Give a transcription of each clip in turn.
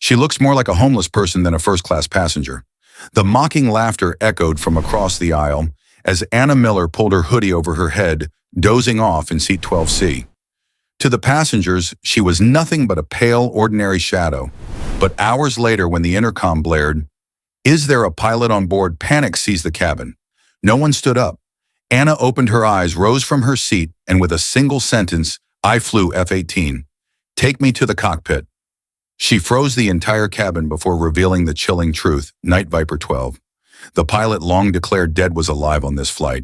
She looks more like a homeless person than a first-class passenger. The mocking laughter echoed from across the aisle as Anna Miller pulled her hoodie over her head, dozing off in seat 12C. To the passengers, she was nothing but a pale, ordinary shadow. But hours later, when the intercom blared, "Is there a pilot on board?" panic seized the cabin. No one stood up. Anna opened her eyes, rose from her seat, and with a single sentence, "I flew F-18. Take me to the cockpit." She froze the entire cabin before revealing the chilling truth: Night Viper 12. The pilot long declared dead was alive on this flight.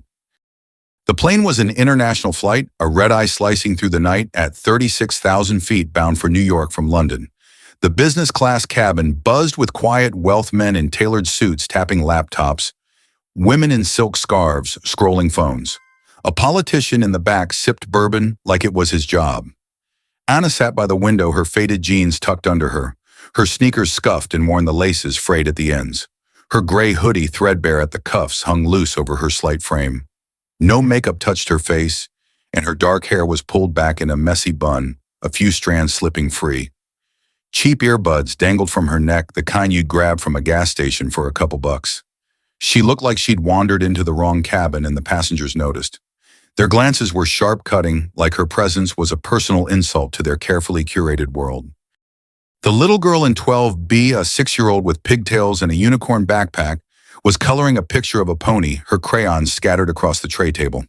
The plane was an international flight, a red-eye slicing through the night at 36,000 feet bound for New York from London. The business-class cabin buzzed with quiet wealth men in tailored suits tapping laptops, women in silk scarves scrolling phones. A politician in the back sipped bourbon like it was his job. Anna sat by the window, her faded jeans tucked under her sneakers scuffed and worn, the laces frayed at the ends. Her gray hoodie, threadbare at the cuffs, hung loose over her slight frame. No makeup touched her face, and her dark hair was pulled back in a messy bun, a few strands slipping free. Cheap earbuds dangled from her neck, the kind you'd grab from a gas station for a couple bucks. She looked like she'd wandered into the wrong cabin, and the passengers noticed. Their glances were sharp-cutting, like her presence was a personal insult to their carefully curated world. The little girl in 12B, a 6-year-old with pigtails and a unicorn backpack, was coloring a picture of a pony, her crayons scattered across the tray table.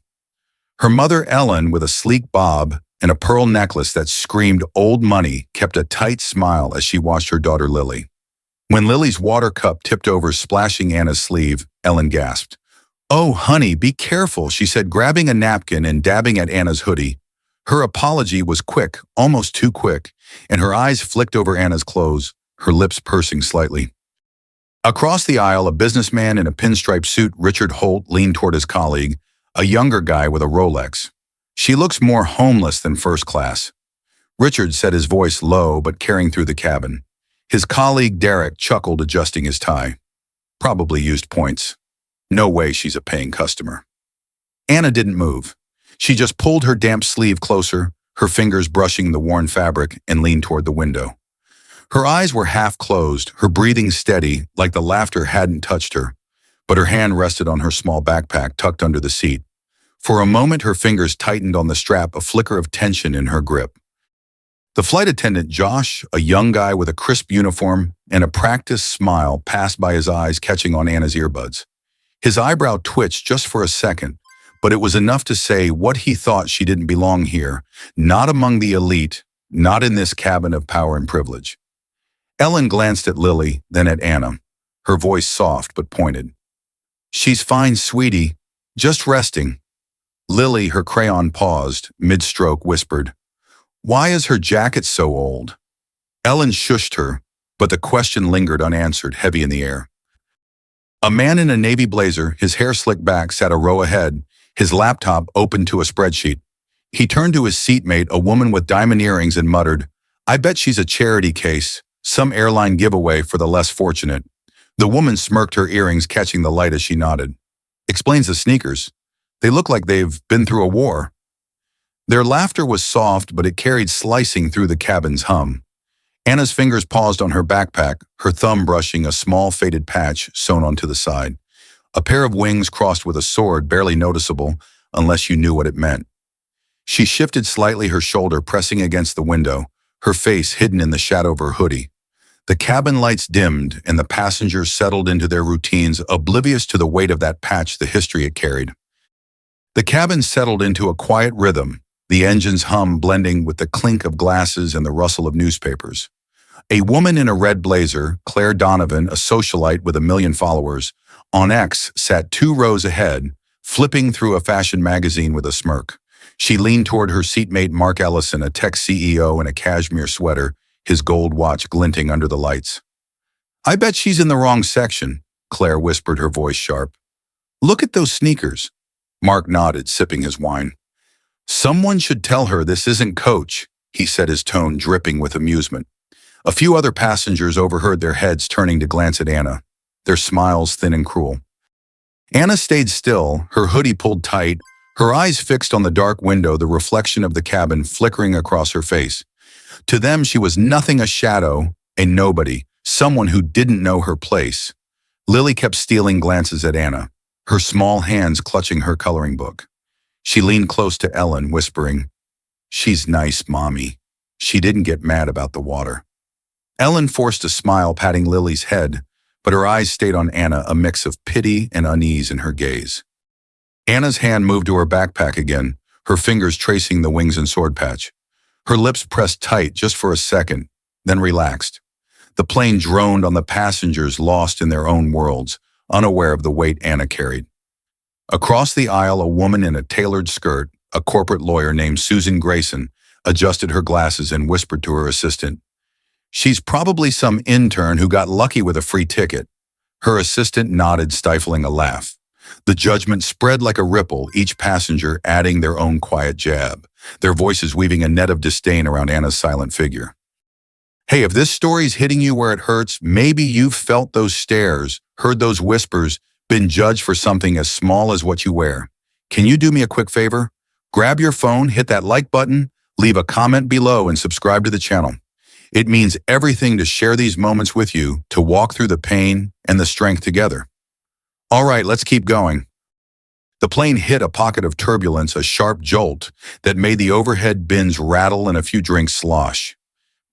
Her mother, Ellen, with a sleek bob and a pearl necklace that screamed old money, kept a tight smile as she watched her daughter Lily. When Lily's water cup tipped over, splashing Anna's sleeve, Ellen gasped. "Oh, honey, be careful," she said, grabbing a napkin and dabbing at Anna's hoodie. Her apology was quick, almost too quick, and her eyes flicked over Anna's clothes, her lips pursing slightly. Across the aisle, a businessman in a pinstripe suit, Richard Holt, leaned toward his colleague, a younger guy with a Rolex. "She looks more homeless than first class." Richard said, his voice low but carrying through the cabin. His colleague, Derek, chuckled, adjusting his tie. "Probably used points. No way she's a paying customer." Anna didn't move. She just pulled her damp sleeve closer, her fingers brushing the worn fabric, and leaned toward the window. Her eyes were half closed, her breathing steady, like the laughter hadn't touched her, but her hand rested on her small backpack tucked under the seat. For a moment, her fingers tightened on the strap, a flicker of tension in her grip. The flight attendant, Josh, a young guy with a crisp uniform and a practiced smile, passed by, his eyes catching on Anna's earbuds. His eyebrow twitched just for a second, but it was enough to say what he thought: she didn't belong here, not among the elite, not in this cabin of power and privilege. Ellen glanced at Lily, then at Anna, her voice soft but pointed. "She's fine, sweetie, just resting." Lily, her crayon paused, mid-stroke, whispered, "Why is her jacket so old?" Ellen shushed her, but the question lingered unanswered, heavy in the air. A man in a navy blazer, his hair slicked back, sat a row ahead, his laptop open to a spreadsheet. He turned to his seatmate, a woman with diamond earrings, and muttered, "I bet she's a charity case, some airline giveaway for the less fortunate." The woman smirked, her earrings catching the light as she nodded. "Explains the sneakers. They look like they've been through a war." Their laughter was soft, but it carried slicing through the cabin's hum. Anna's fingers paused on her backpack, her thumb brushing a small faded patch sewn onto the side. A pair of wings crossed with a sword, barely noticeable unless you knew what it meant. She shifted slightly, her shoulder pressing against the window, her face hidden in the shadow of her hoodie. The cabin lights dimmed, and the passengers settled into their routines, oblivious to the weight of that patch, the history it carried. The cabin settled into a quiet rhythm, the engine's hum blending with the clink of glasses and the rustle of newspapers. A woman in a red blazer, Claire Donovan, a socialite with 1 million followers, on X, sat 2 rows ahead, flipping through a fashion magazine with a smirk. She leaned toward her seatmate, Mark Ellison, a tech CEO in a cashmere sweater, his gold watch glinting under the lights. "I bet she's in the wrong section," Claire whispered, her voice sharp. "Look at those sneakers." Mark nodded, sipping his wine. "Someone should tell her this isn't Coach," he said, his tone dripping with amusement. A few other passengers overheard, their heads turning to glance at Anna, their smiles thin and cruel. Anna stayed still, her hoodie pulled tight, her eyes fixed on the dark window, the reflection of the cabin flickering across her face. To them, she was nothing, a shadow, A nobody, someone who didn't know her place. Lily kept stealing glances at Anna, her small hands clutching her coloring book. She leaned close to Ellen, whispering, "She's nice, Mommy. She didn't get mad about the water." Ellen forced a smile, patting Lily's head, but her eyes stayed on Anna, a mix of pity and unease in her gaze. Anna's hand moved to her backpack again, her fingers tracing the wings and sword patch. Her lips pressed tight just for a second, then relaxed. The plane droned on the passengers, lost in their own worlds, unaware of the weight Anna carried. Across the aisle, a woman in a tailored skirt, a corporate lawyer named Susan Grayson, adjusted her glasses and whispered to her assistant, "She's probably some intern who got lucky with a free ticket." Her assistant nodded, stifling a laugh. The judgment spread like a ripple, each passenger adding their own quiet jab, their voices weaving a net of disdain around Anna's silent figure. Hey, if this story's hitting you where it hurts, maybe you've felt those stares, heard those whispers, been judged for something as small as what you wear. Can you do me a quick favor? Grab your phone, hit that like button, leave a comment below, and subscribe to the channel. It means everything to share these moments with you, to walk through the pain and the strength together. All right, let's keep going. The plane hit a pocket of turbulence, a sharp jolt that made the overhead bins rattle and a few drinks slosh.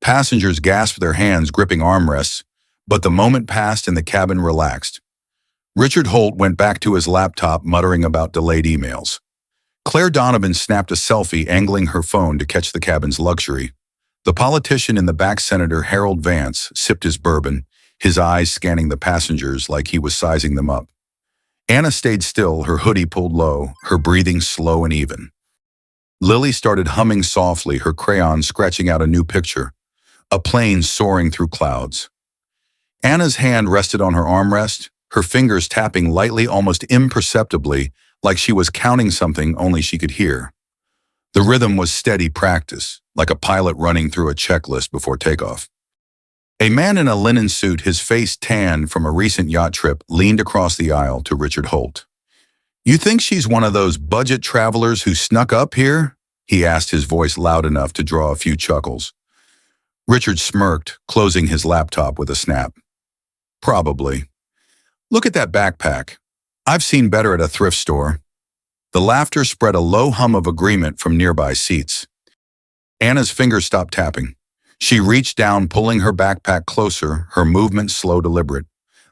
Passengers gasped, their hands gripping armrests, but the moment passed and the cabin relaxed. Richard Holt went back to his laptop, muttering about delayed emails. Claire Donovan snapped a selfie, angling her phone to catch the cabin's luxury. The politician in the back, Senator Harold Vance, sipped his bourbon, his eyes scanning the passengers like he was sizing them up. Anna stayed still, her hoodie pulled low, her breathing slow and even. Lily started humming softly, her crayon scratching out a new picture, a plane soaring through clouds. Anna's hand rested on her armrest, her fingers tapping lightly, almost imperceptibly, like she was counting something only she could hear. The rhythm was steady practice, like a pilot running through a checklist before takeoff. A man in a linen suit, his face tanned from a recent yacht trip, leaned across the aisle to Richard Holt. "You think she's one of those budget travelers who snuck up here?" he asked, his voice loud enough to draw a few chuckles. Richard smirked, closing his laptop with a snap. "Probably. Look at that backpack. I've seen better at a thrift store." The laughter spread, a low hum of agreement from nearby seats. Anna's fingers stopped tapping. She reached down, pulling her backpack closer, her movement slow, deliberate.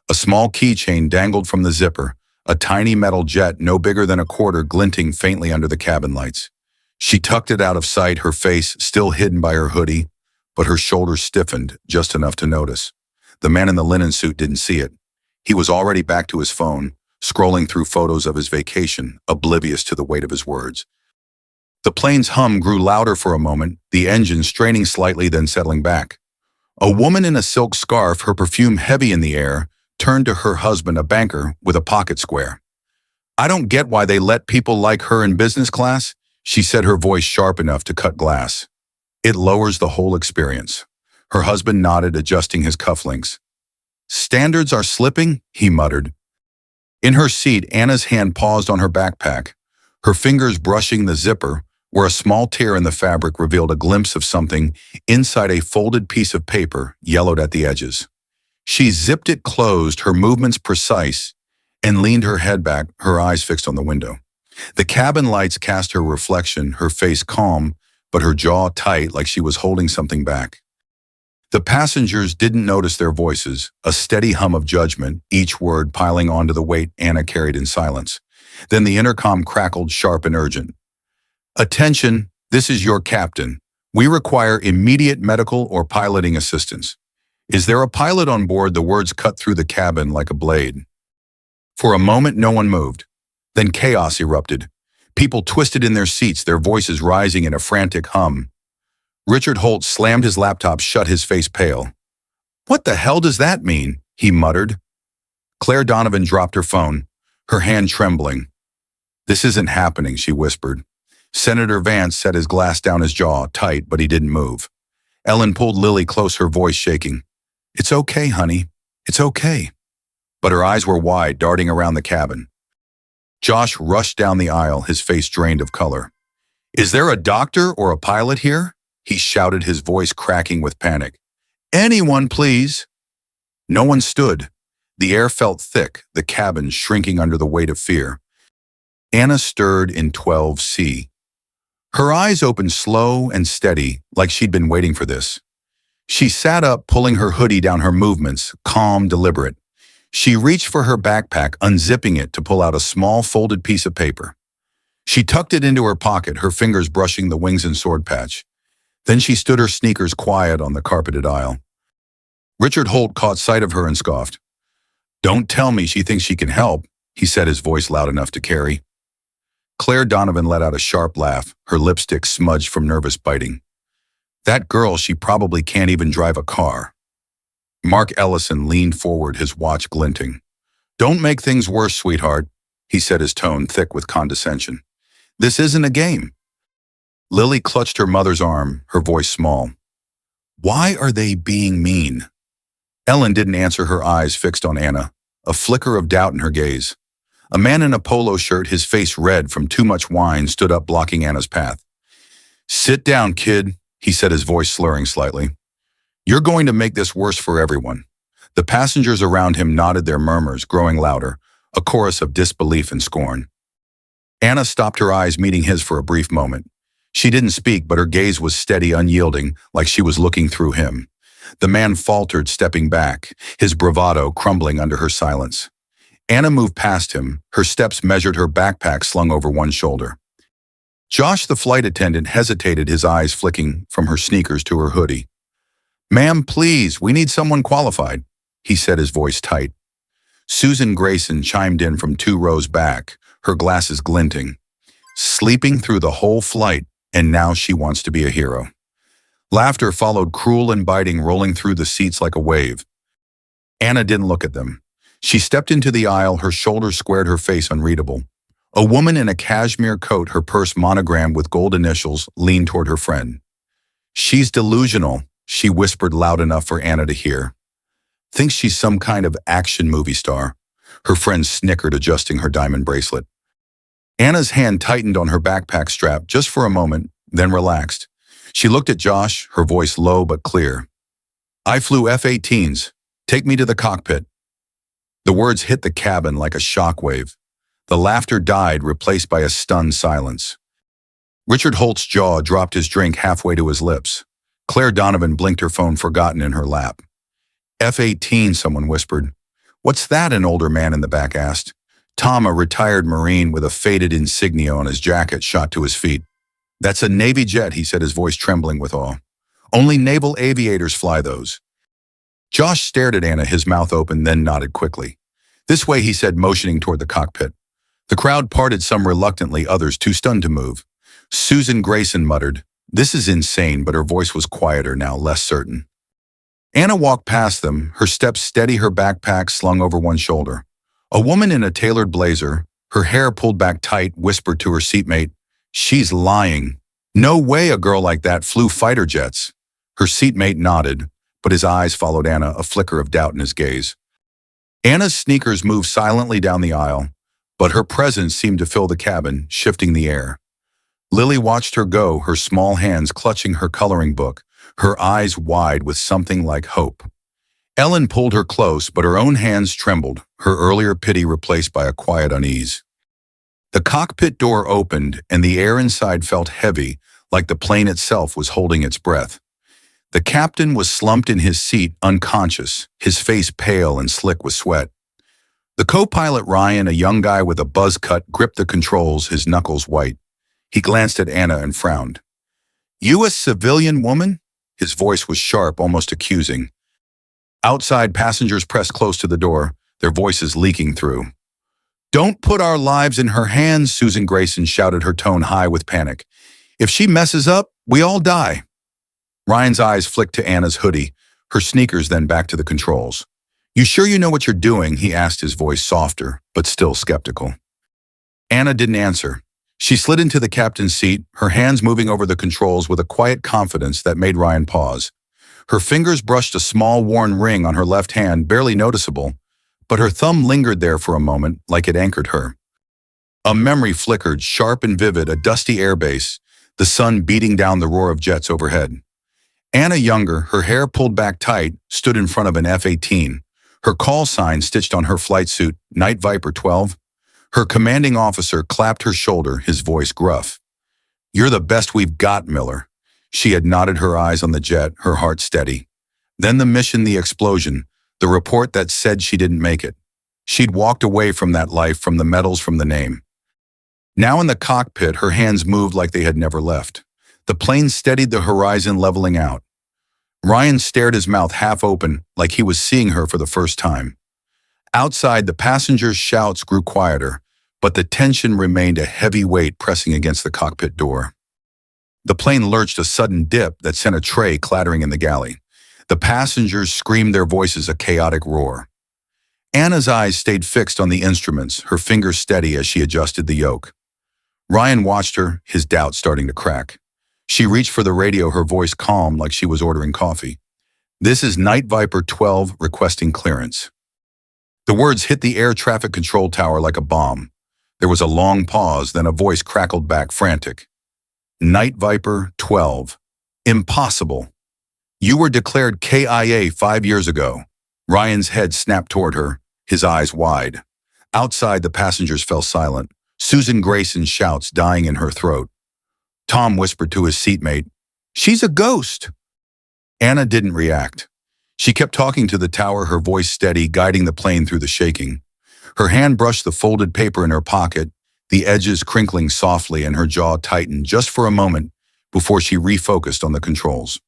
A small keychain dangled from the zipper, a tiny metal jet no bigger than a quarter glinting faintly under the cabin lights. She tucked it out of sight, her face still hidden by her hoodie, but her shoulders stiffened just enough to notice. The man in the linen suit didn't see it. He was already back to his phone, scrolling through photos of his vacation, oblivious to the weight of his words. The plane's hum grew louder for a moment, the engine straining slightly, then settling back. A woman in a silk scarf, her perfume heavy in the air, turned to her husband, a banker with a pocket square. "I don't get why they let people like her in business class," she said, her voice sharp enough to cut glass. "It lowers the whole experience." Her husband nodded, adjusting his cufflinks. "Standards are slipping," he muttered. In her seat, Anna's hand paused on her backpack, her fingers brushing the zipper, where a small tear in the fabric revealed a glimpse of something inside a folded piece of paper, yellowed at the edges. She zipped it closed, her movements precise, and leaned her head back, her eyes fixed on the window. The cabin lights cast her reflection, her face calm, but her jaw tight, like she was holding something back. The passengers didn't notice their voices, a steady hum of judgment, each word piling onto the weight Anna carried in silence. Then the intercom crackled, sharp and urgent. "Attention, this is your captain. We require immediate medical or piloting assistance. Is there a pilot on board?" The words cut through the cabin like a blade. For a moment, no one moved. Then chaos erupted. People twisted in their seats, their voices rising in a frantic hum. Richard Holt slammed his laptop shut, his face pale. "What the hell does that mean?" he muttered. Claire Donovan dropped her phone, her hand trembling. "This isn't happening," she whispered. Senator Vance set his glass down, his jaw tight, but he didn't move. Ellen pulled Lily close, her voice shaking. "It's okay, honey. It's okay." But her eyes were wide, darting around the cabin. Josh rushed down the aisle, his face drained of color. "Is there a doctor or a pilot here?" he shouted, his voice cracking with panic. Anyone, please. No one stood. The air felt thick, the cabin shrinking under the weight of fear. Anna stirred in 12C. Her eyes opened slow and steady, like she'd been waiting for this. She sat up, pulling her hoodie down her movements, calm, deliberate. She reached for her backpack, unzipping it to pull out a small folded piece of paper. She tucked it into her pocket, her fingers brushing the wings and sword patch. Then she stood her sneakers quiet on the carpeted aisle. Richard Holt caught sight of her and scoffed. "Don't tell me she thinks she can help," he said, his voice loud enough to carry. Claire Donovan let out a sharp laugh, her lipstick smudged from nervous biting. "That girl, she probably can't even drive a car." Mark Ellison leaned forward, his watch glinting. "Don't make things worse, sweetheart," he said, his tone thick with condescension. "This isn't a game." Lily clutched her mother's arm, her voice small. "Why are they being mean?" Ellen didn't answer, her eyes fixed on Anna, a flicker of doubt in her gaze. A man in a polo shirt, his face red from too much wine, stood up, blocking Anna's path. "Sit down, kid," he said, his voice slurring slightly. "You're going to make this worse for everyone." The passengers around him nodded, their murmurs growing louder, a chorus of disbelief and scorn. Anna stopped, her eyes meeting his for a brief moment. She didn't speak, but her gaze was steady, unyielding, like she was looking through him. The man faltered, stepping back, his bravado crumbling under her silence. Anna moved past him, her steps measured her backpack slung over one shoulder. Josh, the flight attendant, hesitated, his eyes flicking from her sneakers to her hoodie. "Ma'am, please, we need someone qualified," he said, his voice tight. Susan Grayson chimed in from 2 rows back, her glasses glinting. "Sleeping through the whole flight, and now she wants to be a hero." Laughter followed, cruel and biting, rolling through the seats like a wave. Anna didn't look at them. She stepped into the aisle, her shoulders squared, her face unreadable. A woman in a cashmere coat, her purse monogrammed with gold initials, leaned toward her friend. "She's delusional," she whispered loud enough for Anna to hear. "Thinks she's some kind of action movie star." Her friend snickered, adjusting her diamond bracelet. Anna's hand tightened on her backpack strap just for a moment, then relaxed. She looked at Josh, her voice low but clear. "I flew F-18s. Take me to the cockpit." The words hit the cabin like a shockwave. The laughter died, replaced by a stunned silence. Richard Holt's jaw dropped, his drink halfway to his lips. Claire Donovan blinked, her phone forgotten in her lap. "F-18, someone whispered. "What's that?" an older man in the back asked. Tom, a retired Marine with a faded insignia on his jacket, shot to his feet. "That's a Navy jet," he said, his voice trembling with awe. "Only naval aviators fly those." Josh stared at Anna, his mouth open, then nodded quickly. "This way," he said, motioning toward the cockpit. The crowd parted, some reluctantly, others too stunned to move. Susan Grayson muttered, "This is insane," but her voice was quieter now, less certain. Anna walked past them, her steps steady, her backpack slung over one shoulder. A woman in a tailored blazer, her hair pulled back tight, whispered to her seatmate, "She's lying. No way a girl like that flew fighter jets." Her seatmate nodded, but his eyes followed Anna, a flicker of doubt in his gaze. Anna's sneakers moved silently down the aisle, but her presence seemed to fill the cabin, shifting the air. Lily watched her go, her small hands clutching her coloring book, her eyes wide with something like hope. Ellen pulled her close, but her own hands trembled, her earlier pity replaced by a quiet unease. The cockpit door opened, and the air inside felt heavy, like the plane itself was holding its breath. The captain was slumped in his seat, unconscious, his face pale and slick with sweat. The co-pilot, Ryan, a young guy with a buzz cut, gripped the controls, his knuckles white. He glanced at Anna and frowned. "You a civilian woman?" His voice was sharp, almost accusing. Outside, passengers pressed close to the door, their voices leaking through. "Don't put our lives in her hands," Susan Grayson shouted, her tone high with panic. "If she messes up, we all die." Ryan's eyes flicked to Anna's hoodie, her sneakers, then back to the controls. "You sure you know what you're doing?" he asked, his voice softer, but still skeptical. Anna didn't answer. She slid into the captain's seat, her hands moving over the controls with a quiet confidence that made Ryan pause. Her fingers brushed a small worn ring on her left hand, barely noticeable, but her thumb lingered there for a moment, like it anchored her. A memory flickered, sharp and vivid, a dusty airbase, the sun beating down, the roar of jets overhead. Anna Younger, her hair pulled back tight, stood in front of an F-18, her call sign stitched on her flight suit, Night Viper 12. Her commanding officer clapped her shoulder, his voice gruff. "You're the best we've got, Miller." She had nodded, her eyes on the jet, her heart steady. Then the mission, the explosion, the report that said she didn't make it. She'd walked away from that life, from the medals, from the name. Now in the cockpit, her hands moved like they had never left. The plane steadied, the horizon leveling out. Ryan stared, his mouth half open, like he was seeing her for the first time. Outside, the passengers' shouts grew quieter, but the tension remained, a heavy weight pressing against the cockpit door. The plane lurched, a sudden dip that sent a tray clattering in the galley. The passengers screamed, their voices a chaotic roar. Anna's eyes stayed fixed on the instruments, her fingers steady as she adjusted the yoke. Ryan watched her, his doubts starting to crack. She reached for the radio, her voice calm like she was ordering coffee. "This is Night Viper 12 requesting clearance." The words hit the air traffic control tower like a bomb. There was a long pause, then a voice crackled back, frantic. "Night Viper 12. Impossible. You were declared KIA 5 years ago." Ryan's head snapped toward her, his eyes wide. Outside, the passengers fell silent, Susan Grayson's shouts dying in her throat. Tom whispered to his seatmate, "She's a ghost." Anna didn't react. She kept talking to the tower, her voice steady, guiding the plane through the shaking. Her hand brushed the folded paper in her pocket, the edges crinkling softly, and her jaw tightened just for a moment before she refocused on the controls.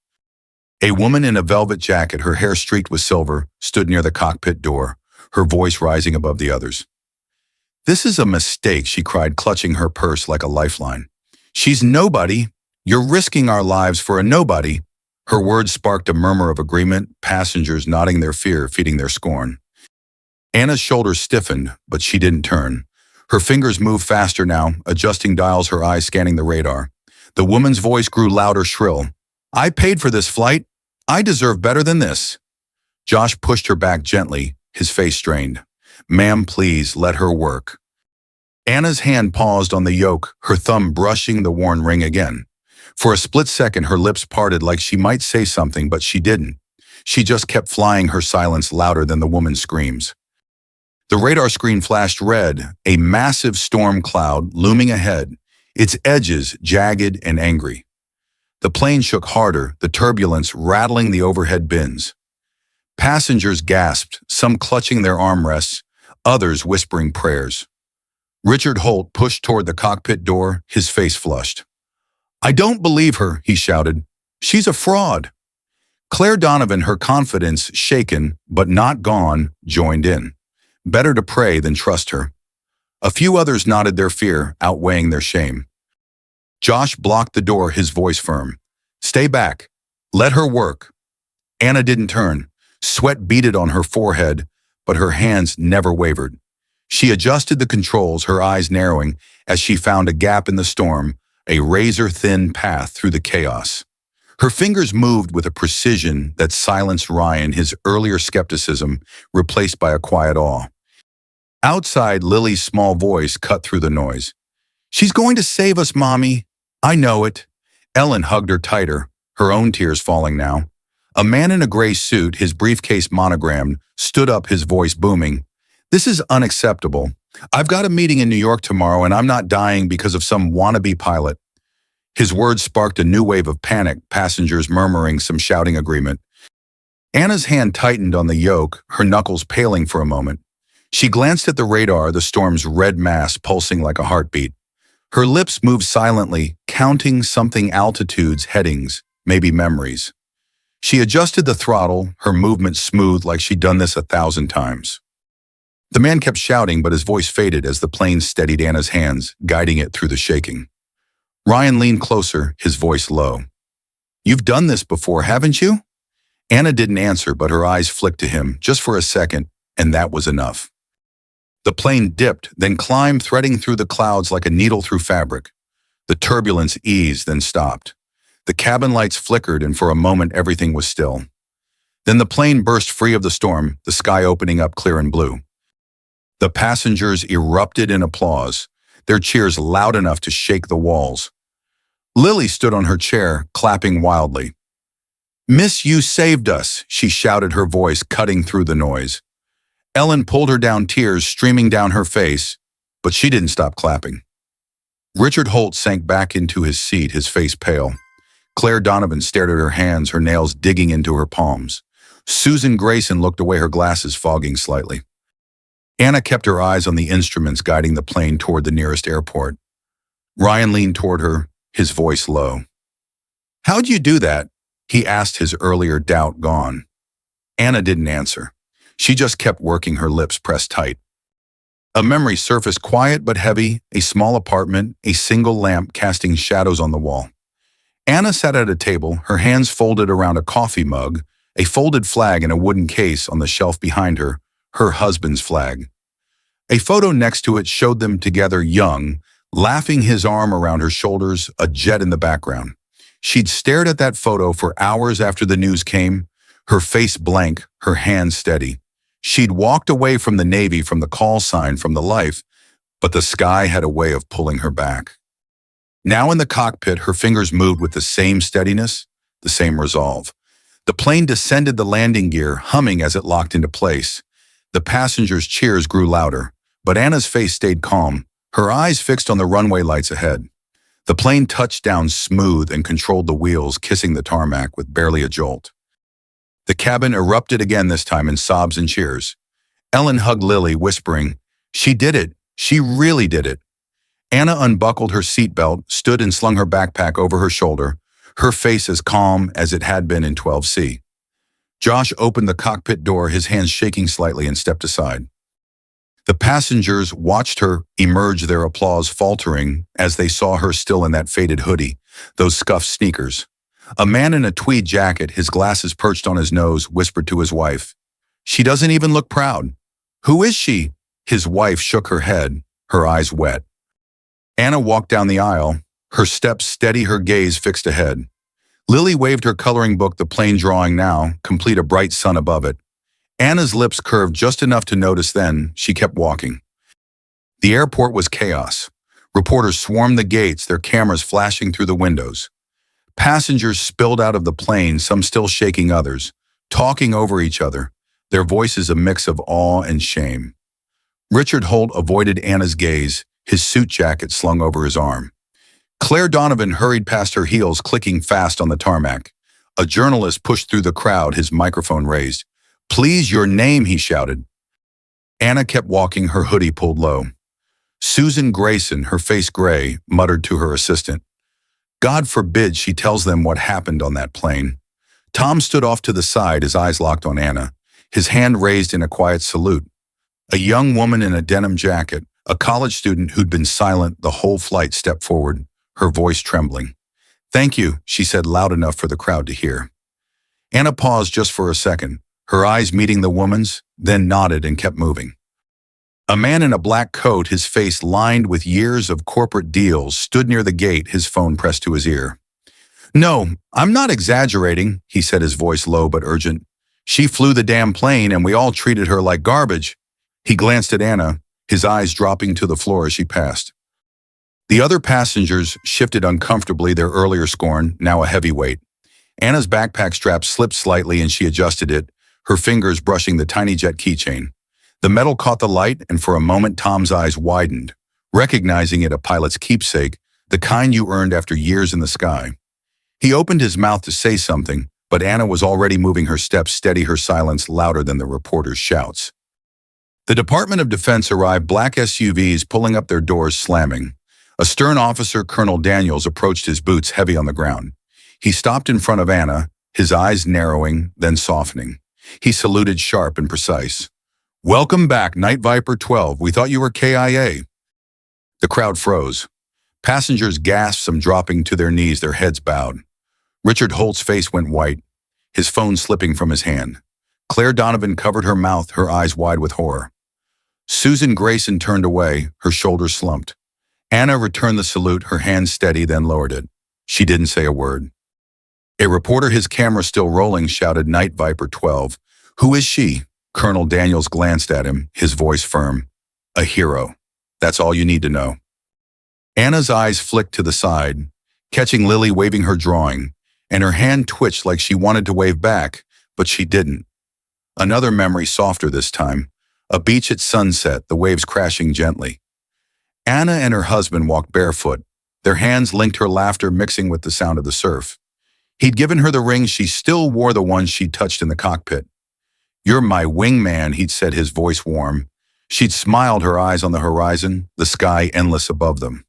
A woman in a velvet jacket, her hair streaked with silver, stood near the cockpit door, her voice rising above the others. "This is a mistake," she cried, clutching her purse like a lifeline. "She's nobody. You're risking our lives for a nobody." Her words sparked a murmur of agreement, passengers nodding their fear, feeding their scorn. Anna's shoulders stiffened, but she didn't turn. Her fingers moved faster now, adjusting dials, her eyes scanning the radar. The woman's voice grew louder, shrill. "I paid for this flight. I deserve better than this." Josh pushed her back gently, his face strained. "Ma'am, please, let her work." Anna's hand paused on the yoke, her thumb brushing the worn ring again. For a split second, her lips parted like she might say something, but she didn't. She just kept flying, her silence louder than the woman's screams. The radar screen flashed red, a massive storm cloud looming ahead, its edges jagged and angry. The plane shook harder, the turbulence rattling the overhead bins. Passengers gasped, some clutching their armrests, others whispering prayers. Richard Holt pushed toward the cockpit door, his face flushed. "I don't believe her," he shouted. "She's a fraud." Claire Donovan, her confidence shaken but not gone, joined in. Better to pray than trust her. A few others nodded, their fear outweighing their shame. Josh blocked the door, his voice firm. "Stay back. Let her work." Anna didn't turn. Sweat beaded on her forehead, but her hands never wavered. She adjusted the controls, her eyes narrowing as she found a gap in the storm, a razor-thin path through the chaos. Her fingers moved with a precision that silenced Ryan, his earlier skepticism replaced by a quiet awe. Outside, Lily's small voice cut through the noise. "She's going to save us, Mommy. I know it." Ellen hugged her tighter, her own tears falling now. A man in a gray suit, his briefcase monogrammed, stood up, his voice booming. "This is unacceptable. I've got a meeting in New York tomorrow, and I'm not dying because of some wannabe pilot." His words sparked a new wave of panic, passengers murmuring, some shouting agreement. Anna's hand tightened on the yoke, her knuckles paling for a moment. She glanced at the radar, the storm's red mass pulsing like a heartbeat. Her lips moved silently, counting something, altitudes, headings, maybe memories. She adjusted the throttle, her movement smooth like she'd done this 1,000 times. The man kept shouting, but his voice faded as the plane steadied Anna's hands, guiding it through the shaking. Ryan leaned closer, his voice low. "You've done this before, haven't you?" Anna didn't answer, but her eyes flicked to him, just for a second, and that was enough. The plane dipped, then climbed, threading through the clouds like a needle through fabric. The turbulence eased, then stopped. The cabin lights flickered, and for a moment everything was still. Then the plane burst free of the storm, the sky opening up clear and blue. The passengers erupted in applause, their cheers loud enough to shake the walls. Lily stood on her chair, clapping wildly. "Miss, you saved us," she shouted, her voice cutting through the noise. Ellen pulled her down, tears streaming down her face, but she didn't stop clapping. Richard Holt sank back into his seat, his face pale. Claire Donovan stared at her hands, her nails digging into her palms. Susan Grayson looked away, her glasses fogging slightly. Anna kept her eyes on the instruments guiding the plane toward the nearest airport. Ryan leaned toward her, his voice low. "How'd you do that?" he asked, his earlier doubt gone. Anna didn't answer. She just kept working, her lips pressed tight. A memory surfaced, quiet but heavy, a small apartment, a single lamp casting shadows on the wall. Anna sat at a table, her hands folded around a coffee mug, a folded flag in a wooden case on the shelf behind her husband's flag. A photo next to it showed them together, young, laughing, his arm around her shoulders, a jet in the background. She'd stared at that photo for hours after the news came, her face blank, her hands steady. She'd walked away from the Navy, from the call sign, from the life, but the sky had a way of pulling her back. Now in the cockpit, her fingers moved with the same steadiness, the same resolve. The plane descended the landing gear, humming as it locked into place. The passengers' cheers grew louder, but Anna's face stayed calm, her eyes fixed on the runway lights ahead. The plane touched down smooth and controlled the wheels, kissing the tarmac with barely a jolt. The cabin erupted again, this time in sobs and cheers. Ellen hugged Lily, whispering, "She did it. She really did it." Anna unbuckled her seatbelt, stood and slung her backpack over her shoulder, her face as calm as it had been in 12C. Josh opened the cockpit door, his hands shaking slightly, and stepped aside. The passengers watched her emerge, their applause faltering as they saw her still in that faded hoodie, those scuffed sneakers. A man in a tweed jacket, his glasses perched on his nose, whispered to his wife, "She doesn't even look proud." "Who is she?" His wife shook her head, her eyes wet. Anna walked down the aisle, her steps steady, her gaze fixed ahead. Lily waved her coloring book, the plane drawing now, complete, a bright sun above it. Anna's lips curved just enough to notice, then she kept walking. The airport was chaos. Reporters swarmed the gates, their cameras flashing through the windows. Passengers spilled out of the plane, some still shaking, others talking over each other, their voices a mix of awe and shame. Richard Holt avoided Anna's gaze, his suit jacket slung over his arm. Claire Donovan hurried past, her heels clicking fast on the tarmac. A journalist pushed through the crowd, his microphone raised. "Please, your name," he shouted. Anna kept walking, her hoodie pulled low. Susan Grayson, her face gray, muttered to her assistant, "God forbid she tells them what happened on that plane." Tom stood off to the side, his eyes locked on Anna, his hand raised in a quiet salute. A young woman in a denim jacket, a college student who'd been silent the whole flight, stepped forward, her voice trembling. "Thank you," she said, loud enough for the crowd to hear. Anna paused just for a second, her eyes meeting the woman's, then nodded and kept moving. A man in a black coat, his face lined with years of corporate deals, stood near the gate, his phone pressed to his ear. "No, I'm not exaggerating," he said, his voice low but urgent. "She flew the damn plane and we all treated her like garbage." He glanced at Anna, his eyes dropping to the floor as she passed. The other passengers shifted uncomfortably, their earlier scorn, now a heavy weight. Anna's backpack strap slipped slightly and she adjusted it, her fingers brushing the tiny jet keychain. The metal caught the light, and for a moment Tom's eyes widened, recognizing it, a pilot's keepsake, the kind you earned after years in the sky. He opened his mouth to say something, but Anna was already moving, her steps steady, her silence louder than the reporters' shouts. The Department of Defense arrived, black SUVs pulling up, their doors slamming. A stern officer, Colonel Daniels, approached, his boots heavy on the ground. He stopped in front of Anna, his eyes narrowing, then softening. He saluted, sharp and precise. "Welcome back, Night Viper 12. We thought you were KIA." The crowd froze. Passengers gasped, some dropping to their knees, their heads bowed. Richard Holt's face went white, his phone slipping from his hand. Claire Donovan covered her mouth, her eyes wide with horror. Susan Grayson turned away, her shoulders slumped. Anna returned the salute, her hand steady, then lowered it. She didn't say a word. A reporter, his camera still rolling, shouted, "Night Viper 12. Who is she?" Colonel Daniels glanced at him, his voice firm. "A hero. That's all you need to know." Anna's eyes flicked to the side, catching Lily waving her drawing, and her hand twitched like she wanted to wave back, but she didn't. Another memory softer this time. A beach at sunset, the waves crashing gently. Anna and her husband walked barefoot. Their hands linked, her laughter mixing with the sound of the surf. He'd given her the ring, she still wore the one she'd touched in the cockpit. "You're my wingman," he'd said, his voice warm. She'd smiled, her eyes on the horizon, the sky endless above them.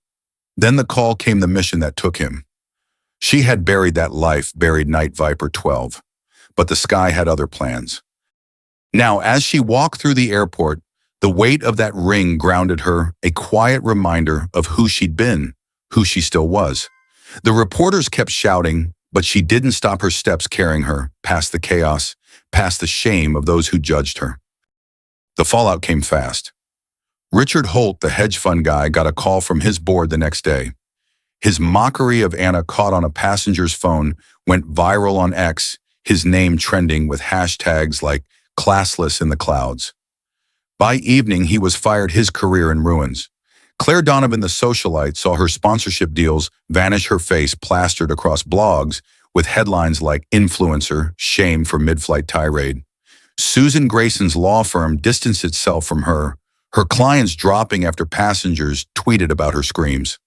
Then the call came, the mission that took him. She had buried that life, buried Night Viper 12. But the sky had other plans. Now, as she walked through the airport, the weight of that ring grounded her, a quiet reminder of who she'd been, who she still was. The reporters kept shouting, but she didn't stop her steps, carrying her past the chaos, past the shame of those who judged her. The fallout came fast. Richard Holt, the hedge fund guy, got a call from his board the next day. His mockery of Anna, caught on a passenger's phone, went viral on X, his name trending with hashtags like classless in the clouds. By evening, he was fired, his career in ruins. Claire Donovan, the socialite, saw her sponsorship deals vanish, her face plastered across blogs with headlines like "Influencer, Shame for Mid-Flight Tirade." Susan Grayson's law firm distanced itself from her clients dropping after passengers tweeted about her screams.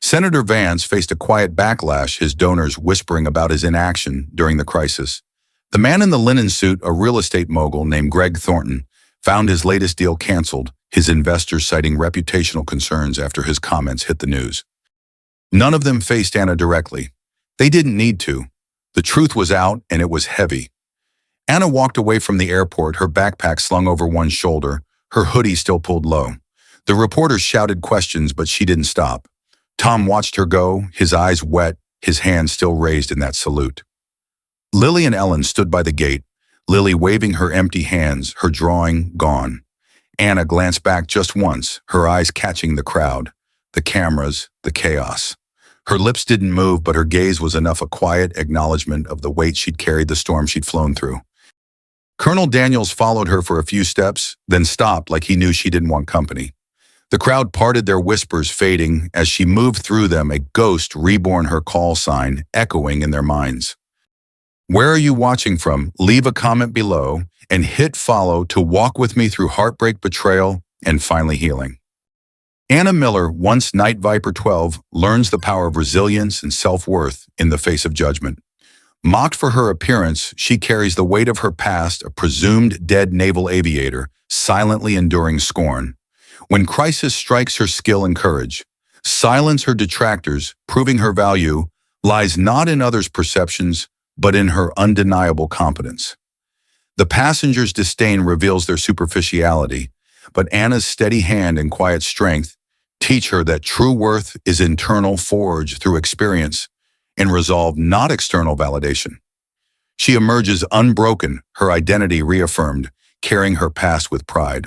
Senator Vance faced a quiet backlash, his donors whispering about his inaction during the crisis. The man in the linen suit, a real estate mogul named Greg Thornton, found his latest deal canceled, his investors citing reputational concerns after his comments hit the news. None of them faced Anna directly. They didn't need to. The truth was out, and it was heavy. Anna walked away from the airport, her backpack slung over one shoulder, her hoodie still pulled low. The reporters shouted questions, but she didn't stop. Tom watched her go, his eyes wet, his hands still raised in that salute. Lily and Ellen stood by the gate, Lily waving her empty hands, her drawing gone. Anna glanced back just once, her eyes catching the crowd, the cameras, the chaos. Her lips didn't move, but her gaze was enough, a quiet acknowledgement of the weight she'd carried, the storm she'd flown through. Colonel Daniels followed her for a few steps, then stopped like he knew she didn't want company. The crowd parted, their whispers fading. As she moved through them, a ghost reborn, her call sign echoing in their minds. "Where are you watching from? Leave a comment below and hit follow to walk with me through heartbreak, betrayal, and finally healing." Anna Miller, once Night Viper 12, learns the power of resilience and self-worth in the face of judgment. Mocked for her appearance, she carries the weight of her past, a presumed dead naval aviator, silently enduring scorn. When crisis strikes, her skill and courage silence her detractors, proving her value lies not in others' perceptions, but in her undeniable competence. The passengers' disdain reveals their superficiality, but Anna's steady hand and quiet strength teach her that true worth is internal, forged through experience and resolve, not external validation. She emerges unbroken, her identity reaffirmed, carrying her past with pride.